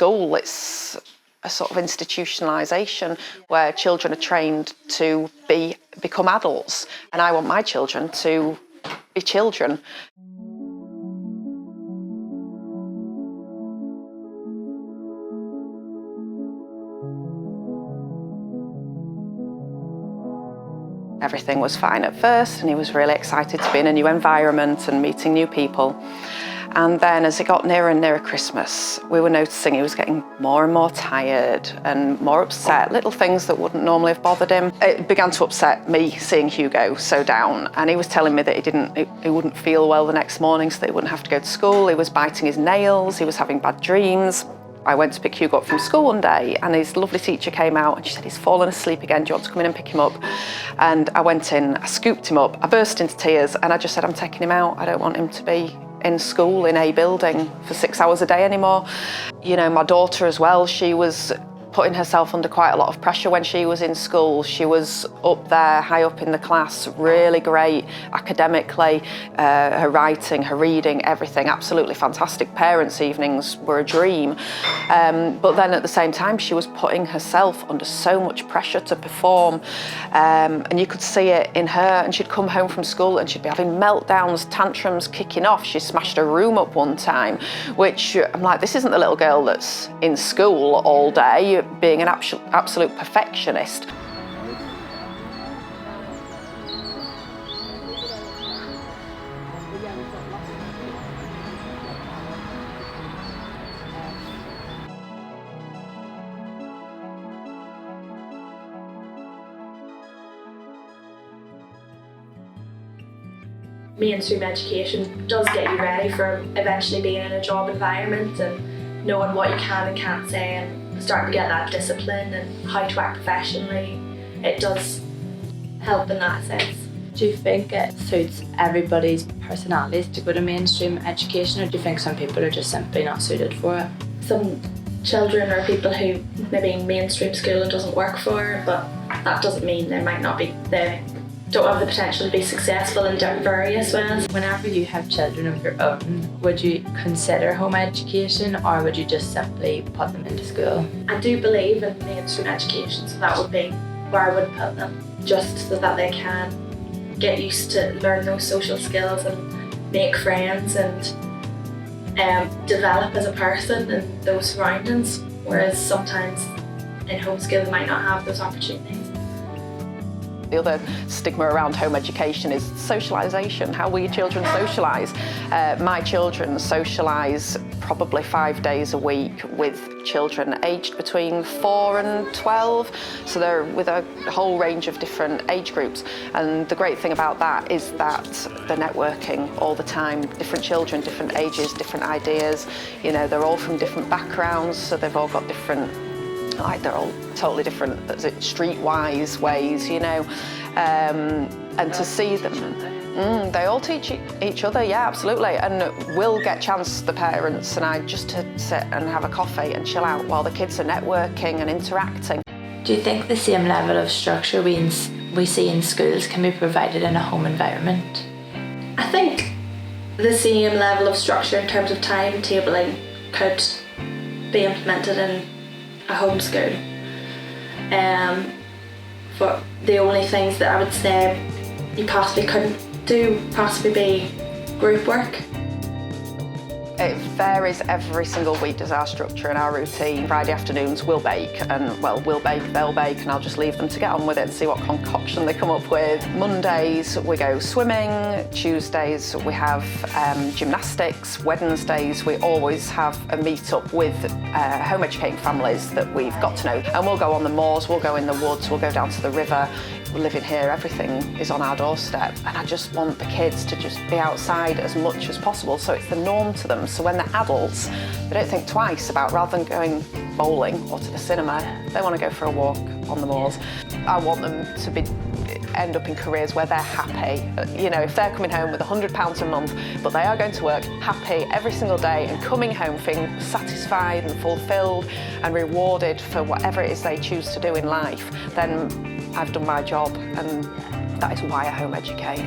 school, it's a sort of institutionalisation where children are trained to become adults, and I want my children to be children. Everything was fine at first, and he was really excited to be in a new environment and meeting new people. And then as it got nearer and nearer Christmas, we were noticing he was getting more and more tired and more upset, little things that wouldn't normally have bothered him. It began to upset me seeing Hugo so down, and he was telling me that he wouldn't feel well the next morning, so that he wouldn't have to go to school. He was biting his nails, he was having bad dreams. I went to pick Hugo up from school one day, and his lovely teacher came out and she said, he's fallen asleep again, do you want to come in and pick him up? And I went in, I scooped him up, I burst into tears, and I just said, I'm taking him out. I don't want him to be in school in a building for 6 hours a day anymore. You know, my daughter as well, she was putting herself under quite a lot of pressure when she was in school. She was up there, high up in the class, really great academically, her writing, her reading, everything, absolutely fantastic. Parents' evenings were a dream. But then at the same time, she was putting herself under so much pressure to perform. And you could see it in her, and she'd come home from school and she'd be having meltdowns, tantrums kicking off. She smashed her room up one time, which I'm like, this isn't the little girl that's in school all day, being an absolute perfectionist. Mainstream education does get you ready for eventually being in a job environment and knowing what you can and can't say, and starting to get that discipline and how to act professionally. It does help in that sense. Do you think it suits everybody's personalities to go to mainstream education, or do you think some people are just simply not suited for it? Some children or people who maybe mainstream schooling doesn't work for, but that doesn't mean they don't have the potential to be successful in various ways. Whenever you have children of your own, would you consider home education, or would you just simply put them into school? I do believe in mainstream education, so that would be where I would put them, just so that they can get used to learn those social skills and make friends and develop as a person in those surroundings, whereas sometimes in homeschool they might not have those opportunities. The other stigma around home education is socialisation. How will your children socialise? My children socialise probably 5 days a week with children aged between 4 and 12. So they're with a whole range of different age groups. And the great thing about that is that they're networking all the time. Different children, different ages, different ideas. You know, they're all from different backgrounds, so they've all got different, like they're all totally different streetwise ways, you know, and to see them, they all teach each other, yeah, absolutely, and we'll get chance, the parents and I, just to sit and have a coffee and chill out while the kids are networking and interacting. Do you think the same level of structure we see in schools can be provided in a home environment? I think the same level of structure in terms of timetabling could be implemented in a homeschool. But the only things that I would say you possibly couldn't do possibly be group work. It varies every single week, does our structure and our routine. Friday afternoons we'll bake, and well, we'll bake, they'll bake, and I'll just leave them to get on with it and see what concoction they come up with. Mondays we go swimming, Tuesdays we have gymnastics, Wednesdays we always have a meet-up with home educating families that we've got to know, and we'll go on the moors, we'll go in the woods, we'll go down to the river. We're living here, everything is on our doorstep, and I just want the kids to just be outside as much as possible, so it's the norm to them. So when they're adults, they don't think twice about, rather than going bowling or to the cinema, they want to go for a walk on the moors. I want them to end up in careers where they're happy. You know, if they're coming home with £100 a month, but they are going to work happy every single day and coming home feeling satisfied and fulfilled and rewarded for whatever it is they choose to do in life, then I've done my job, and that is why I home educate.